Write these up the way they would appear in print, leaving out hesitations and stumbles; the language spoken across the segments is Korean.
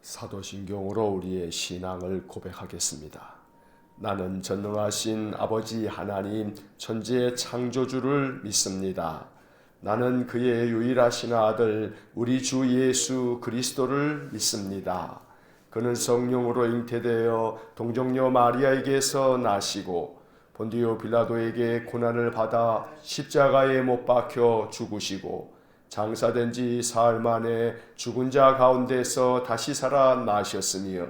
사도신경으로 우리의 신앙을 고백하겠습니다. 나는 전능하신 아버지 하나님 천지의 창조주를 믿습니다. 나는 그의 유일하신 아들 우리 주 예수 그리스도를 믿습니다. 그는 성령으로 잉태되어 동정녀 마리아에게서 나시고 본디오 빌라도에게 고난을 받아 십자가에 못 박혀 죽으시고 장사된 지 사흘 만에 죽은 자 가운데서 다시 살아나셨으며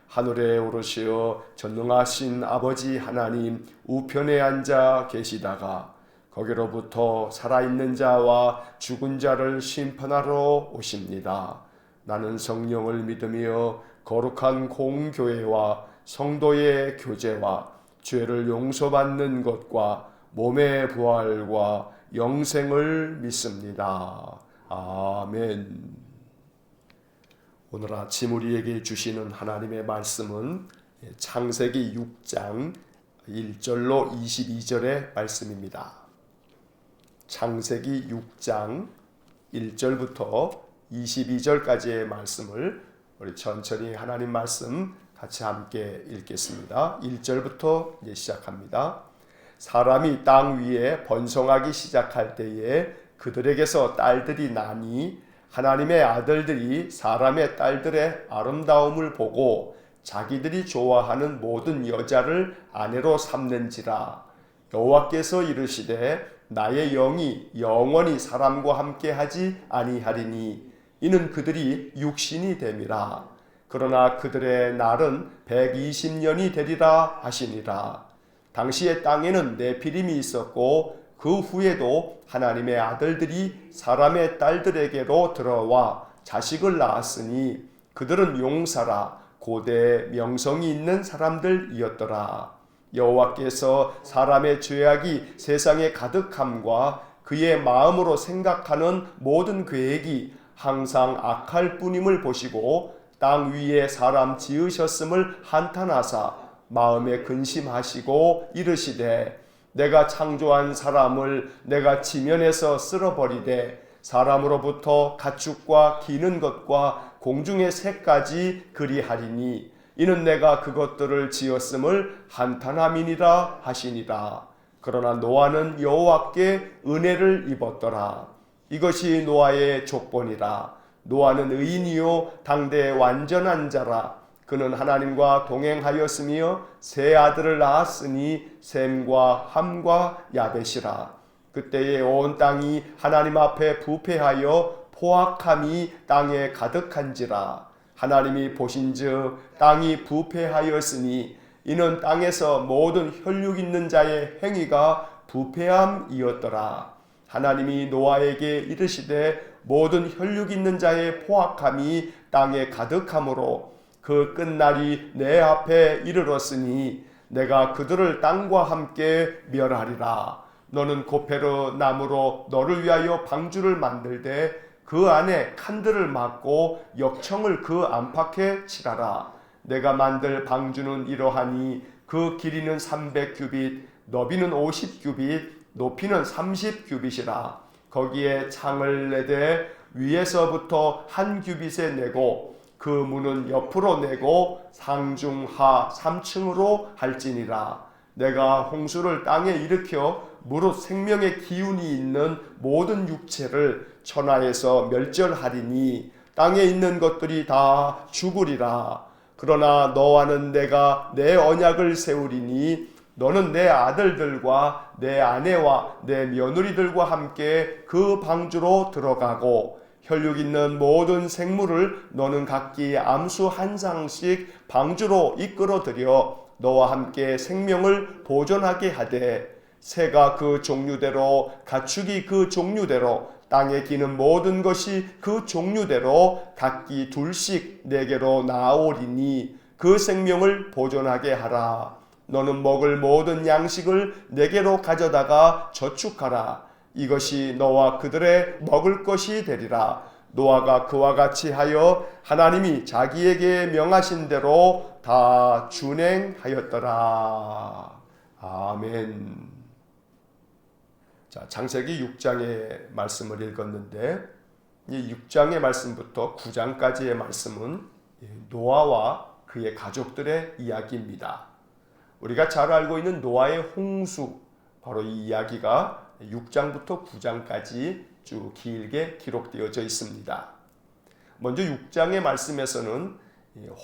하늘에 오르시어 전능하신 아버지 하나님 우편에 앉아 계시다가 거기로부터 살아있는 자와 죽은 자를 심판하러 오십니다. 나는 성령을 믿으며 거룩한 공교회와 성도의 교제와 죄를 용서받는 것과 몸의 부활과 영생을 믿습니다. 아멘. 오늘 아침 우리에게 주시는 하나님의 말씀은 창세기 6장 1절로 22절의 말씀입니다. 창세기 6장 1절부터 22절까지의 말씀을 우리 천천히 하나님 말씀 같이 함께 읽겠습니다. 1절부터 시작합니다. 사람이 땅 위에 번성하기 시작할 때에 그들에게서 딸들이 나니 하나님의 아들들이 사람의 딸들의 아름다움을 보고 자기들이 좋아하는 모든 여자를 아내로 삼는지라. 여호와께서 이르시되 나의 영이 영원히 사람과 함께 하지 아니하리니 이는 그들이 육신이 됨이라. 그러나 그들의 날은 120년이 되리라 하시니라. 당시의 땅에는 네피림이 있었고 그 후에도 하나님의 아들들이 사람의 딸들에게로 들어와 자식을 낳았으니 그들은 용사라 고대 명성이 있는 사람들이었더라. 여호와께서 사람의 죄악이 세상에 가득함과 그의 마음으로 생각하는 모든 계획이 항상 악할 뿐임을 보시고 땅 위에 사람 지으셨음을 한탄하사 마음에 근심하시고 이르시되 내가 창조한 사람을 내가 지면에서 쓸어버리되 사람으로부터 가축과 기는 것과 공중의 새까지 그리하리니 이는 내가 그것들을 지었음을 한탄함이니라 하시니라. 그러나 노아는 여호와께 은혜를 입었더라. 이것이 노아의 족본이라. 노아는 의인이요 당대의 완전한 자라. 그는 하나님과 동행하였으며 세 아들을 낳았으니 셈과 함과 야벳이라. 그때에 온 땅이 하나님 앞에 부패하여 포악함이 땅에 가득한지라. 하나님이 보신즉 땅이 부패하였으니 이는 땅에서 모든 혈육 있는 자의 행위가 부패함이었더라. 하나님이 노아에게 이르시되 모든 혈육 있는 자의 포악함이 땅에 가득하므로 그 끝날이 내 앞에 이르렀으니 내가 그들을 땅과 함께 멸하리라. 너는 고페르 나무로 너를 위하여 방주를 만들되 그 안에 칸들을 막고 역청을 그 안팎에 칠하라. 내가 만들 방주는 이러하니 그 길이는 300규빗, 너비는 50규빗, 높이는 30규빗이라. 거기에 창을 내되 위에서부터 한 규빗에 내고 그 문은 옆으로 내고 상중하 3층으로 할지니라. 내가 홍수를 땅에 일으켜 무릇 생명의 기운이 있는 모든 육체를 천하에서 멸절하리니 땅에 있는 것들이 다 죽으리라. 그러나 너와는 내가 내 언약을 세우리니 너는 내 아들들과 내 아내와 내 며느리들과 함께 그 방주로 들어가고 혈육 있는 모든 생물을 너는 각기 암수 한 쌍씩 방주로 이끌어들여 너와 함께 생명을 보존하게 하되 새가 그 종류대로 가축이 그 종류대로 땅에 기는 모든 것이 그 종류대로 각기 둘씩 내게로 나아오리니 그 생명을 보존하게 하라. 너는 먹을 모든 양식을 내게로 가져다가 저축하라. 이것이 너와 그들의 먹을 것이 되리라. 노아가 그와 같이 하여 하나님이 자기에게 명하신 대로 다 준행하였더라. 아멘. 자, 창세기 6장의 말씀을 읽었는데 이 6장의 말씀부터 9장까지의 말씀은 노아와 그의 가족들의 이야기입니다. 우리가 잘 알고 있는 노아의 홍수, 바로 이 이야기가 6장부터 9장까지 쭉 길게 기록되어져 있습니다. 먼저 6장의 말씀에서는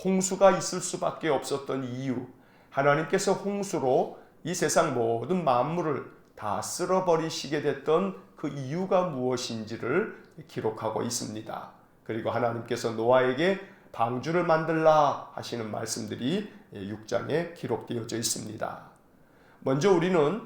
홍수가 있을 수밖에 없었던 이유, 하나님께서 홍수로 이 세상 모든 만물을 다 쓸어버리시게 됐던 그 이유가 무엇인지를 기록하고 있습니다. 그리고 하나님께서 노아에게 방주를 만들라 하시는 말씀들이 6장에 기록되어져 있습니다. 먼저 우리는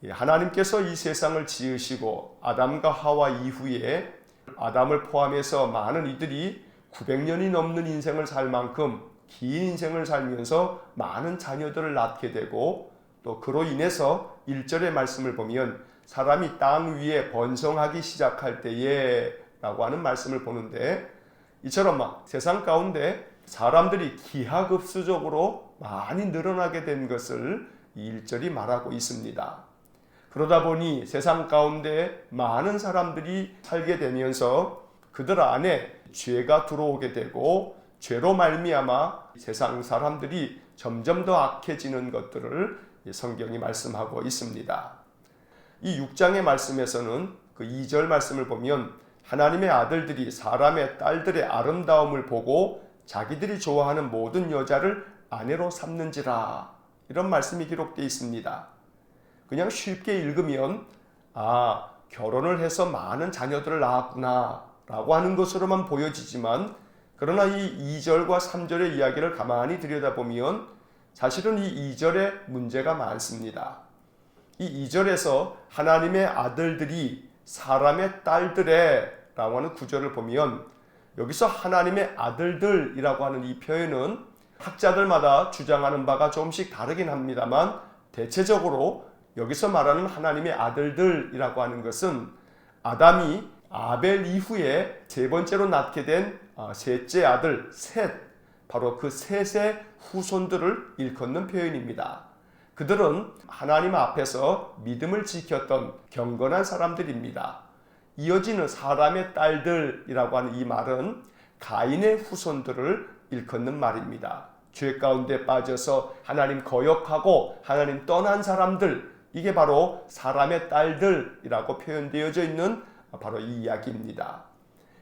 하나님께서 이 세상을 지으시고 아담과 하와 이후에 아담을 포함해서 많은 이들이 900년이 넘는 인생을 살 만큼 긴 인생을 살면서 많은 자녀들을 낳게 되고, 또 그로 인해서 1절의 말씀을 보면 사람이 땅 위에 번성하기 시작할 때에 라고 하는 말씀을 보는데, 이처럼 세상 가운데 사람들이 기하급수적으로 많이 늘어나게 된 것을 이 1절이 말하고 있습니다. 그러다 보니 세상 가운데 많은 사람들이 살게 되면서 그들 안에 죄가 들어오게 되고, 죄로 말미암아 세상 사람들이 점점 더 악해지는 것들을 성경이 말씀하고 있습니다. 이 6장의 말씀에서는 그 2절 말씀을 보면 하나님의 아들들이 사람의 딸들의 아름다움을 보고 자기들이 좋아하는 모든 여자를 아내로 삼는지라, 이런 말씀이 기록되어 있습니다. 그냥 쉽게 읽으면 결혼을 해서 많은 자녀들을 낳았구나 라고 하는 것으로만 보여지지만, 그러나 이 2절과 3절의 이야기를 가만히 들여다보면 사실은 이 2절에 문제가 많습니다. 이 2절에서 하나님의 아들들이 사람의 딸들의 라고 하는 구절을 보면, 여기서 하나님의 아들들이라고 하는 이 표현은 학자들마다 주장하는 바가 조금씩 다르긴 합니다만, 대체적으로 여기서 말하는 하나님의 아들들이라고 하는 것은 아담이 아벨 이후에 세 번째로 낳게 된 셋째 아들 셋, 바로 그 셋의 후손들을 일컫는 표현입니다. 그들은 하나님 앞에서 믿음을 지켰던 경건한 사람들입니다. 이어지는 사람의 딸들이라고 하는 이 말은 가인의 후손들을 일컫는 말입니다. 죄 가운데 빠져서 하나님 거역하고 하나님 떠난 사람들, 이게 바로 사람의 딸들이라고 표현되어져 있는 바로 이 이야기입니다.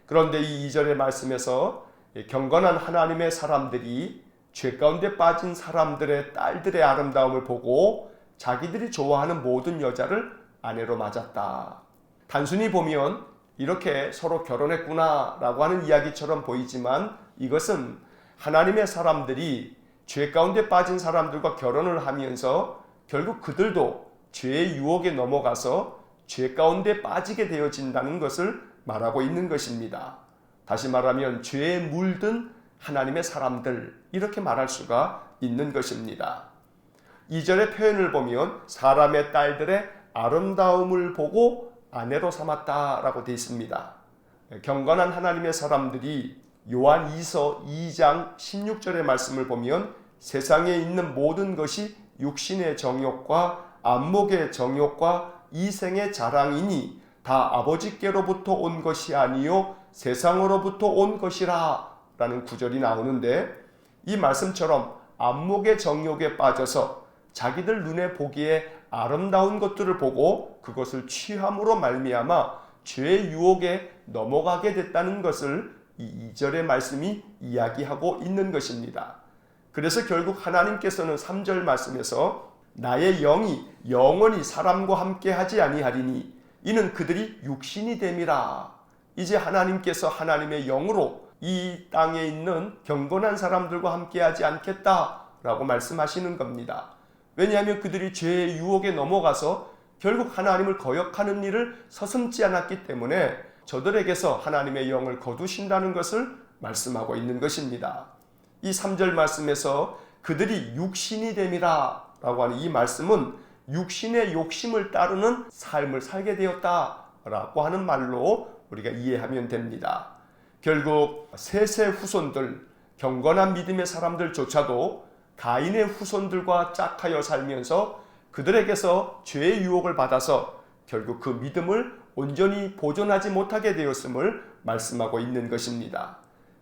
그런데 이 2절의 말씀에서 경건한 하나님의 사람들이 죄 가운데 빠진 사람들의 딸들의 아름다움을 보고 자기들이 좋아하는 모든 여자를 아내로 맞았다. 단순히 보면 이렇게 서로 결혼했구나 라고 하는 이야기처럼 보이지만, 이것은 하나님의 사람들이 죄 가운데 빠진 사람들과 결혼을 하면서 결국 그들도 죄의 유혹에 넘어가서 죄 가운데 빠지게 되어진다는 것을 말하고 있는 것입니다. 다시 말하면 죄에 물든 하나님의 사람들, 이렇게 말할 수가 있는 것입니다. 2절의 표현을 보면 사람의 딸들의 아름다움을 보고 아내로 삼았다라고 되어 있습니다. 경건한 하나님의 사람들이 요한 2서 2장 16절의 말씀을 보면 세상에 있는 모든 것이 육신의 정욕과 안목의 정욕과 이생의 자랑이니 다 아버지께로부터 온 것이 아니요 세상으로부터 온 것이라 라는 구절이 나오는데, 이 말씀처럼 안목의 정욕에 빠져서 자기들 눈에 보기에 아름다운 것들을 보고 그것을 취함으로 말미암아 죄의 유혹에 넘어가게 됐다는 것을 이 2절의 말씀이 이야기하고 있는 것입니다. 그래서 결국 하나님께서는 3절 말씀에서 나의 영이 영원히 사람과 함께 하지 아니하리니 이는 그들이 육신이 됨이라. 이제 하나님께서 하나님의 영으로 이 땅에 있는 경건한 사람들과 함께 하지 않겠다라고 말씀하시는 겁니다. 왜냐하면 그들이 죄의 유혹에 넘어가서 결국 하나님을 거역하는 일을 서슴지 않았기 때문에 저들에게서 하나님의 영을 거두신다는 것을 말씀하고 있는 것입니다. 이 3절 말씀에서 그들이 육신이 됨이라 라고 하는 이 말씀은 육신의 욕심을 따르는 삶을 살게 되었다라고 하는 말로 우리가 이해하면 됩니다. 결국 셋의 후손들, 경건한 믿음의 사람들조차도 가인의 후손들과 짝하여 살면서 그들에게서 죄의 유혹을 받아서 결국 그 믿음을 온전히 보존하지 못하게 되었음을 말씀하고 있는 것입니다.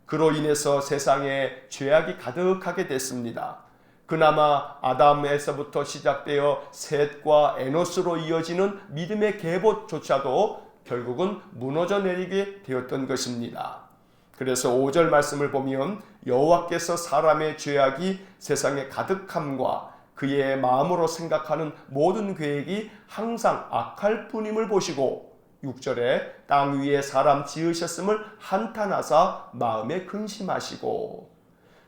그로 인해서 세상에 죄악이 가득하게 됐습니다. 그나마 아담에서부터 시작되어 셋과 에노스로 이어지는 믿음의 계보조차도 결국은 무너져 내리게 되었던 것입니다. 그래서 5절 말씀을 보면 여호와께서 사람의 죄악이 세상에 가득함과 그의 마음으로 생각하는 모든 계획이 항상 악할 뿐임을 보시고 6절에 땅 위에 사람 지으셨음을 한탄하사 마음에 근심하시고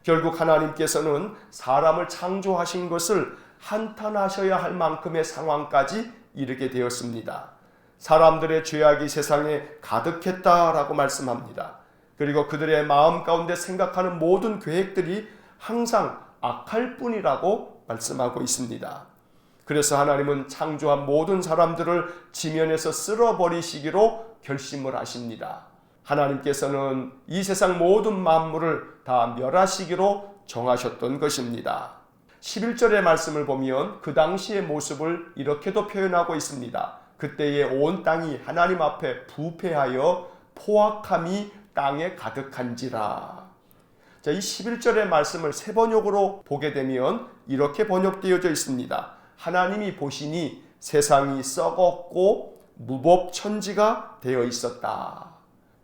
결국 하나님께서는 사람을 창조하신 것을 한탄하셔야 할 만큼의 상황까지 이르게 되었습니다. 사람들의 죄악이 세상에 가득했다라고 말씀합니다. 그리고 그들의 마음 가운데 생각하는 모든 계획들이 항상 악할 뿐이라고 말씀하고 있습니다. 그래서 하나님은 창조한 모든 사람들을 지면에서 쓸어버리시기로 결심을 하십니다. 하나님께서는 이 세상 모든 만물을 다 멸하시기로 정하셨던 것입니다. 11절의 말씀을 보면 그 당시의 모습을 이렇게도 표현하고 있습니다. 그때의 온 땅이 하나님 앞에 부패하여 포악함이 땅에 가득한지라. 자, 이 11절의 말씀을 세 번역으로 보게 되면 이렇게 번역되어져 있습니다. 하나님이 보시니 세상이 썩었고 무법천지가 되어 있었다.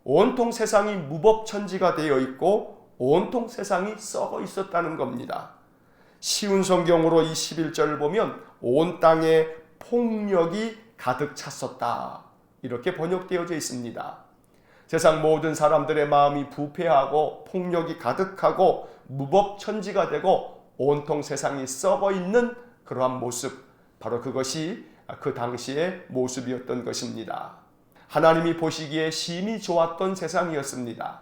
온통 세상이 무법천지가 되어 있고 온통 세상이 썩어 있었다는 겁니다. 쉬운 성경으로 이 11절을 보면 온 땅에 폭력이 가득 찼었다. 이렇게 번역되어져 있습니다. 세상 모든 사람들의 마음이 부패하고 폭력이 가득하고 무법천지가 되고 온통 세상이 썩어 있는 그러한 모습, 바로 그것이 그 당시의 모습이었던 것입니다. 하나님이 보시기에 심히 좋았던 세상이었습니다.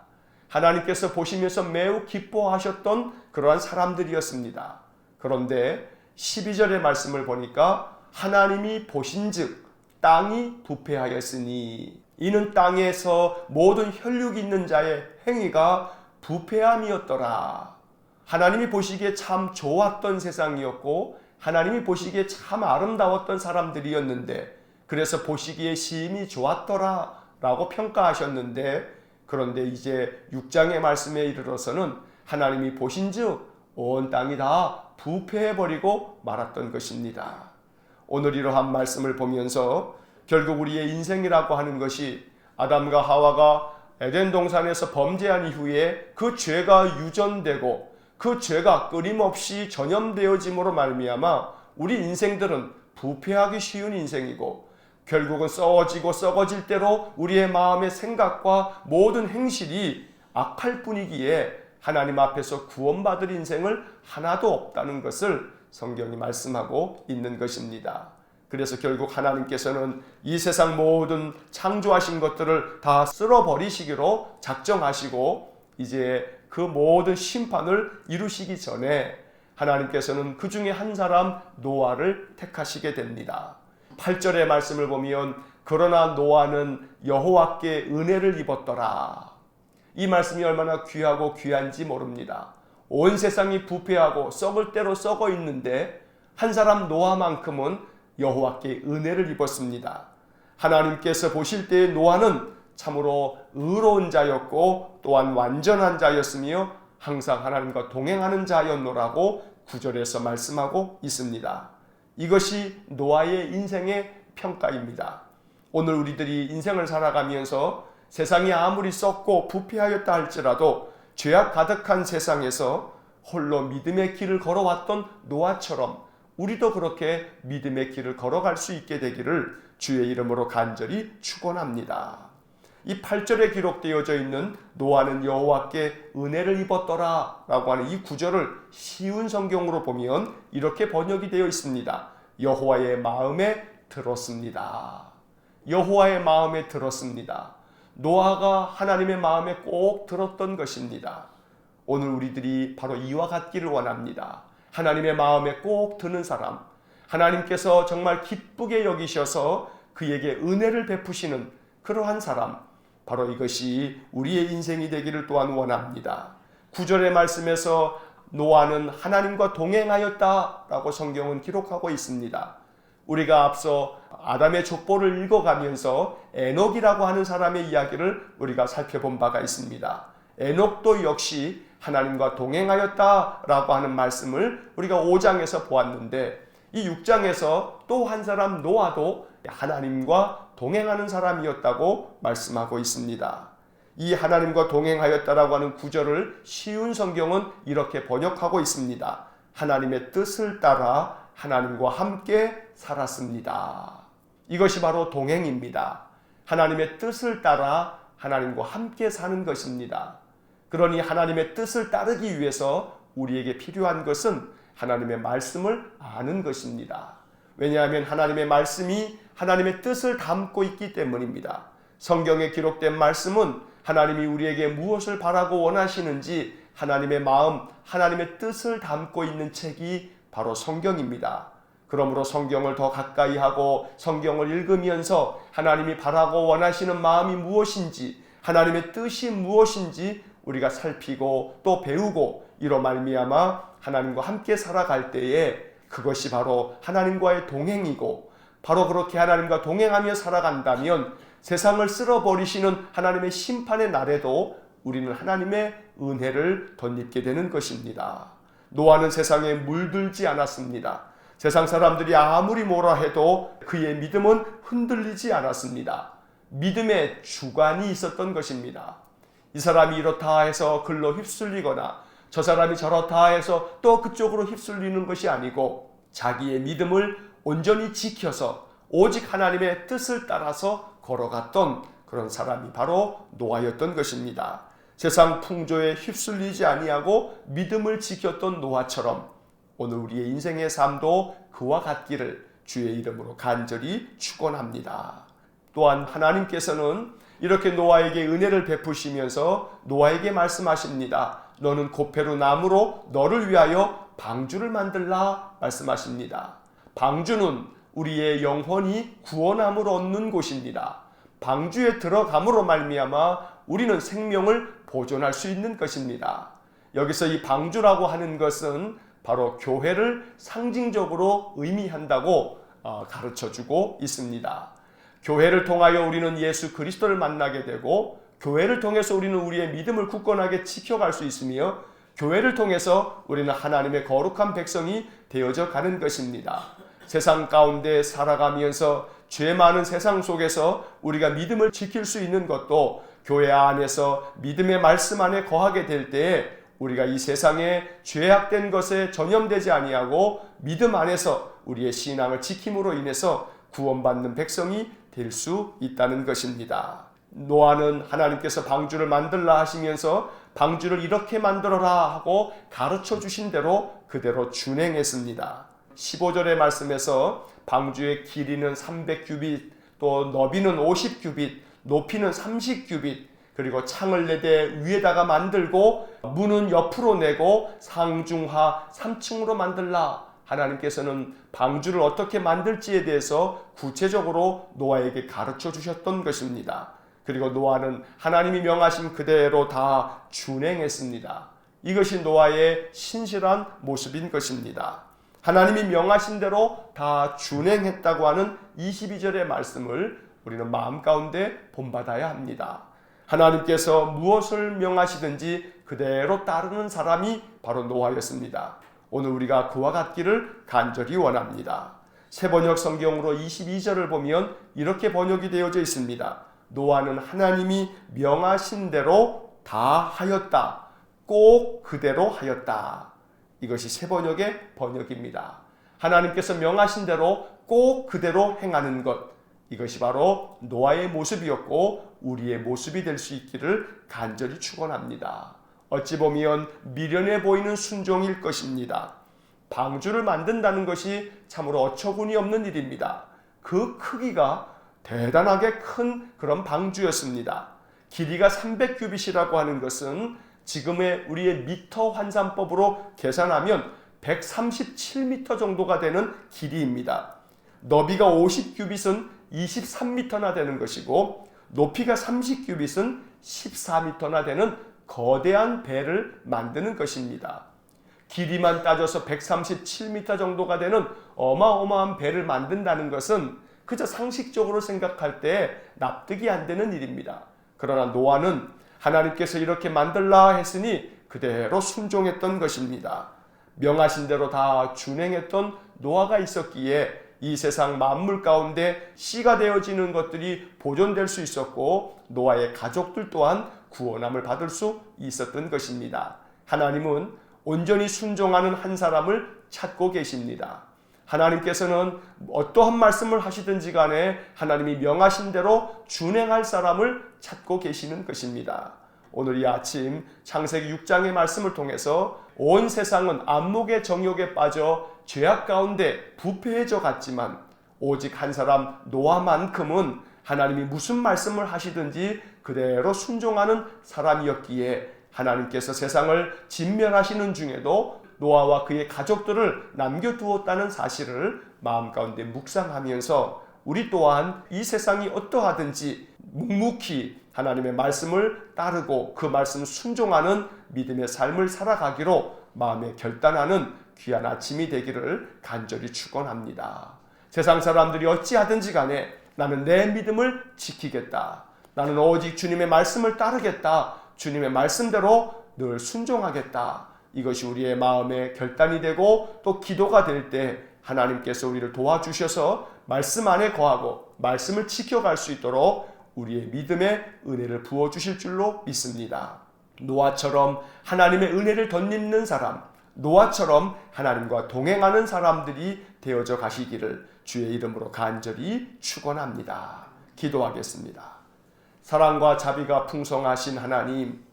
하나님께서 보시면서 매우 기뻐하셨던 그러한 사람들이었습니다. 그런데 12절의 말씀을 보니까 하나님이 보신즉 땅이 부패하였으니 이는 땅에서 모든 혈육 있는 자의 행위가 부패함이었더라. 하나님이 보시기에 참 좋았던 세상이었고 하나님이 보시기에 참 아름다웠던 사람들이었는데 그래서 보시기에 심히 좋았더라 라고 평가하셨는데 그런데 이제 6장의 말씀에 이르러서는 하나님이 보신즉 온 땅이 다 부패해버리고 말았던 것입니다. 오늘 이러한 말씀을 보면서 결국 우리의 인생이라고 하는 것이 아담과 하와가 에덴 동산에서 범죄한 이후에 그 죄가 유전되고 그 죄가 끊임없이 전염되어짐으로 말미암아 우리 인생들은 부패하기 쉬운 인생이고 결국은 썩어질 대로 우리의 마음의 생각과 모든 행실이 악할 뿐이기에 하나님 앞에서 구원받을 인생을 하나도 없다는 것을 성경이 말씀하고 있는 것입니다. 그래서 결국 하나님께서는 이 세상 모든 창조하신 것들을 다 쓸어버리시기로 작정하시고 이제 그 모든 심판을 이루시기 전에 하나님께서는 그 중에 한 사람 노아를 택하시게 됩니다. 8절의 말씀을 보면 그러나 노아는 여호와께 은혜를 입었더라. 이 말씀이 얼마나 귀하고 귀한지 모릅니다. 온 세상이 부패하고 썩을 대로 썩어 있는데 한 사람 노아만큼은 여호와께 은혜를 입었습니다. 하나님께서 보실 때의 노아는 참으로 의로운 자였고 또한 완전한 자였으며 항상 하나님과 동행하는 자였노라고 9절에서 말씀하고 있습니다. 이것이 노아의 인생의 평가입니다. 오늘 우리들이 인생을 살아가면서 세상이 아무리 썩고 부패하였다 할지라도 죄악 가득한 세상에서 홀로 믿음의 길을 걸어왔던 노아처럼 우리도 그렇게 믿음의 길을 걸어갈 수 있게 되기를 주의 이름으로 간절히 축원합니다. 이 8절에 기록되어져 있는 노아는 여호와께 은혜를 입었더라 라고 하는 이 구절을 쉬운 성경으로 보면 이렇게 번역이 되어 있습니다. 여호와의 마음에 들었습니다. 여호와의 마음에 들었습니다. 노아가 하나님의 마음에 꼭 들었던 것입니다. 오늘 우리들이 바로 이와 같기를 원합니다. 하나님의 마음에 꼭 드는 사람, 하나님께서 정말 기쁘게 여기셔서 그에게 은혜를 베푸시는 그러한 사람, 바로 이것이 우리의 인생이 되기를 또한 원합니다. 9절의 말씀에서 노아는 하나님과 동행하였다라고 성경은 기록하고 있습니다. 우리가 앞서 아담의 족보를 읽어가면서 에녹이라고 하는 사람의 이야기를 우리가 살펴본 바가 있습니다. 에녹도 역시 하나님과 동행하였다라고 하는 말씀을 우리가 5장에서 보았는데, 이 6장에서 또 한 사람 노아도 하나님과 동행하는 사람이었다고 말씀하고 있습니다. 이 하나님과 동행하였다라고 하는 구절을 쉬운 성경은 이렇게 번역하고 있습니다. 하나님의 뜻을 따라 하나님과 함께 살았습니다. 이것이 바로 동행입니다. 하나님의 뜻을 따라 하나님과 함께 사는 것입니다. 그러니 하나님의 뜻을 따르기 위해서 우리에게 필요한 것은 하나님의 말씀을 아는 것입니다. 왜냐하면 하나님의 말씀이 하나님의 뜻을 담고 있기 때문입니다. 성경에 기록된 말씀은 하나님이 우리에게 무엇을 바라고 원하시는지 하나님의 마음, 하나님의 뜻을 담고 있는 책이 바로 성경입니다. 그러므로 성경을 더 가까이 하고 성경을 읽으면서 하나님이 바라고 원하시는 마음이 무엇인지, 하나님의 뜻이 무엇인지 우리가 살피고 또 배우고, 이로 말미암아 하나님과 함께 살아갈 때에 그것이 바로 하나님과의 동행이고, 바로 그렇게 하나님과 동행하며 살아간다면 세상을 쓸어버리시는 하나님의 심판의 날에도 우리는 하나님의 은혜를 덧입게 되는 것입니다. 노아는 세상에 물들지 않았습니다. 세상 사람들이 아무리 뭐라 해도 그의 믿음은 흔들리지 않았습니다. 믿음의 주관이 있었던 것입니다. 이 사람이 이렇다 해서 글로 휩쓸리거나 저 사람이 저렇다 해서 또 그쪽으로 휩쓸리는 것이 아니고, 자기의 믿음을 온전히 지켜서 오직 하나님의 뜻을 따라서 걸어갔던 그런 사람이 바로 노아였던 것입니다. 세상 풍조에 휩쓸리지 아니하고 믿음을 지켰던 노아처럼 오늘 우리의 인생의 삶도 그와 같기를 주의 이름으로 간절히 축원합니다. 또한 하나님께서는 이렇게 노아에게 은혜를 베푸시면서 노아에게 말씀하십니다. 너는 고페루 나무로 너를 위하여 방주를 만들라 말씀하십니다. 방주는 우리의 영혼이 구원함을 얻는 곳입니다. 방주에 들어감으로 말미암아 우리는 생명을 보존할 수 있는 것입니다. 여기서 이 방주라고 하는 것은 바로 교회를 상징적으로 의미한다고 가르쳐주고 있습니다. 교회를 통하여 우리는 예수 그리스도를 만나게 되고, 교회를 통해서 우리는 우리의 믿음을 굳건하게 지켜갈 수 있으며, 교회를 통해서 우리는 하나님의 거룩한 백성이 되어져 가는 것입니다. 세상 가운데 살아가면서 죄 많은 세상 속에서 우리가 믿음을 지킬 수 있는 것도 교회 안에서 믿음의 말씀 안에 거하게 될 때에 우리가 이 세상에 죄악된 것에 전염되지 아니하고 믿음 안에서 우리의 신앙을 지킴으로 인해서 구원받는 백성이 될 수 있다는 것입니다. 노아는 하나님께서 방주를 만들라 하시면서 방주를 이렇게 만들어라 하고 가르쳐 주신 대로 그대로 준행했습니다. 15절의 말씀에서 방주의 길이는 300규빗, 또 너비는 50규빗, 높이는 30규빗, 그리고 창을 내대 위에다가 만들고 문은 옆으로 내고 상중하 3층으로 만들라. 하나님께서는 방주를 어떻게 만들지에 대해서 구체적으로 노아에게 가르쳐 주셨던 것입니다. 그리고 노아는 하나님이 명하신 그대로 다 준행했습니다. 이것이 노아의 신실한 모습인 것입니다. 하나님이 명하신 대로 다 준행했다고 하는 22절의 말씀을 우리는 마음 가운데 본받아야 합니다. 하나님께서 무엇을 명하시든지 그대로 따르는 사람이 바로 노아였습니다. 오늘 우리가 그와 같기를 간절히 원합니다. 새번역 성경으로 22절을 보면 이렇게 번역이 되어져 있습니다. 노아는 하나님이 명하신 대로 다 하였다. 꼭 그대로 하였다. 이것이 새번역의 번역입니다. 하나님께서 명하신 대로 꼭 그대로 행하는 것, 이것이 바로 노아의 모습이었고 우리의 모습이 될 수 있기를 간절히 축원합니다. 어찌 보면 미련해 보이는 순종일 것입니다. 방주를 만든다는 것이 참으로 어처구니 없는 일입니다. 그 크기가 대단하게 큰 그런 방주였습니다. 길이가 300규빗이라고 하는 것은 지금의 우리의 미터 환산법으로 계산하면 137m 정도가 되는 길이입니다. 너비가 50규빗은 23m나 되는 것이고, 높이가 30규빗은 14m나 되는 거대한 배를 만드는 것입니다. 길이만 따져서 137m 정도가 되는 어마어마한 배를 만든다는 것은 그저 상식적으로 생각할 때 납득이 안 되는 일입니다. 그러나 노아는 하나님께서 이렇게 만들라 했으니 그대로 순종했던 것입니다. 명하신 대로 다 준행했던 노아가 있었기에 이 세상 만물 가운데 씨가 되어지는 것들이 보존될 수 있었고 노아의 가족들 또한 구원함을 받을 수 있었던 것입니다. 하나님은 온전히 순종하는 한 사람을 찾고 계십니다. 하나님께서는 어떠한 말씀을 하시든지 간에 하나님이 명하신 대로 준행할 사람을 찾고 계시는 것입니다. 오늘 이 아침 창세기 6장의 말씀을 통해서 온 세상은 안목의 정욕에 빠져 죄악 가운데 부패해져 갔지만 오직 한 사람 노아만큼은 하나님이 무슨 말씀을 하시든지 그대로 순종하는 사람이었기에 하나님께서 세상을 진멸하시는 중에도 노아와 그의 가족들을 남겨두었다는 사실을 마음 가운데 묵상하면서 우리 또한 이 세상이 어떠하든지 묵묵히 하나님의 말씀을 따르고 그 말씀 순종하는 믿음의 삶을 살아가기로 마음에 결단하는 귀한 아침이 되기를 간절히 축원합니다. 세상 사람들이 어찌하든지 간에 나는 내 믿음을 지키겠다. 나는 오직 주님의 말씀을 따르겠다. 주님의 말씀대로 늘 순종하겠다. 이것이 우리의 마음의 결단이 되고 또 기도가 될 때 하나님께서 우리를 도와주셔서 말씀 안에 거하고 말씀을 지켜갈 수 있도록 우리의 믿음의 은혜를 부어주실 줄로 믿습니다. 노아처럼 하나님의 은혜를 덧입는 사람, 노아처럼 하나님과 동행하는 사람들이 되어져 가시기를 주의 이름으로 간절히 축원합니다. 기도하겠습니다. 사랑과 자비가 풍성하신 하나님,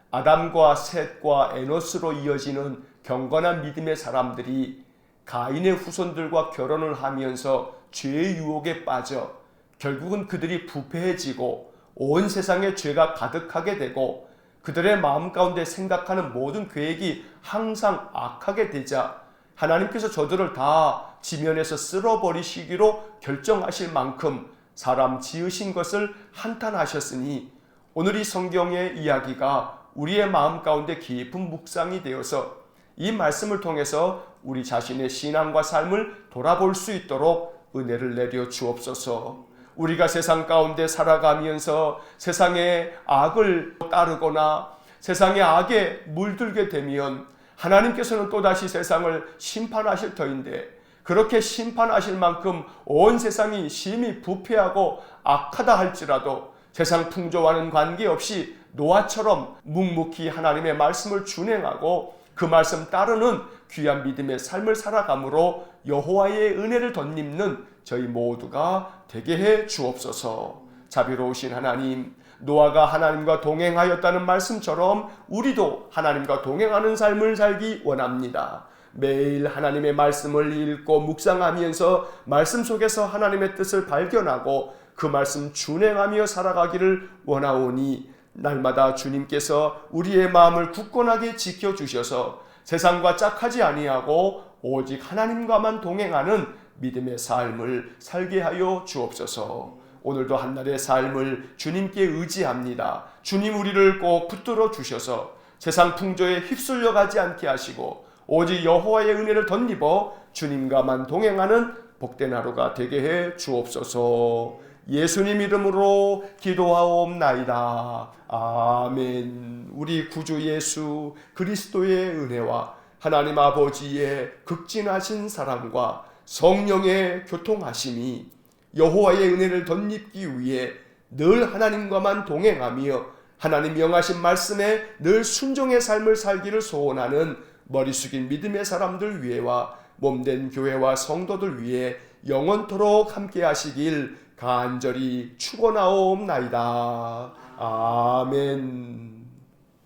아담과 셋과 에노스로 이어지는 경건한 믿음의 사람들이 가인의 후손들과 결혼을 하면서 죄의 유혹에 빠져 결국은 그들이 부패해지고 온 세상에 죄가 가득하게 되고 그들의 마음 가운데 생각하는 모든 계획이 항상 악하게 되자 하나님께서 저들을 다 지면에서 쓸어버리시기로 결정하실 만큼 사람 지으신 것을 한탄하셨으니 오늘 이 성경의 이야기가 우리의 마음 가운데 깊은 묵상이 되어서 이 말씀을 통해서 우리 자신의 신앙과 삶을 돌아볼 수 있도록 은혜를 내려 주옵소서. 우리가 세상 가운데 살아가면서 세상의 악을 따르거나 세상의 악에 물들게 되면 하나님께서는 또다시 세상을 심판하실 터인데 그렇게 심판하실 만큼 온 세상이 심히 부패하고 악하다 할지라도 세상 풍조와는 관계없이 노아처럼 묵묵히 하나님의 말씀을 준행하고 그 말씀 따르는 귀한 믿음의 삶을 살아감으로 여호와의 은혜를 덧입는 저희 모두가 되게 해 주옵소서. 자비로우신 하나님, 노아가 하나님과 동행하였다는 말씀처럼 우리도 하나님과 동행하는 삶을 살기 원합니다. 매일 하나님의 말씀을 읽고 묵상하면서 말씀 속에서 하나님의 뜻을 발견하고 그 말씀 준행하며 살아가기를 원하오니 날마다 주님께서 우리의 마음을 굳건하게 지켜주셔서 세상과 짝하지 아니하고 오직 하나님과만 동행하는 믿음의 삶을 살게 하여 주옵소서. 오늘도 한날의 삶을 주님께 의지합니다. 주님 우리를 꼭 붙들어 주셔서 세상 풍조에 휩쓸려 가지 않게 하시고 오직 여호와의 은혜를 덧입어 주님과만 동행하는 복된 하루가 되게 해 주옵소서. 예수님 이름으로 기도하옵나이다. 아멘. 우리 구주 예수 그리스도의 은혜와 하나님 아버지의 극진하신 사랑과 성령의 교통하심이 여호와의 은혜를 덧입기 위해 늘 하나님과만 동행하며 하나님 명하신 말씀에 늘 순종의 삶을 살기를 소원하는 머리 숙인 믿음의 사람들 위에와 몸된 교회와 성도들 위해 영원토록 함께 하시길 간절히 축원하옵나이다. 아멘.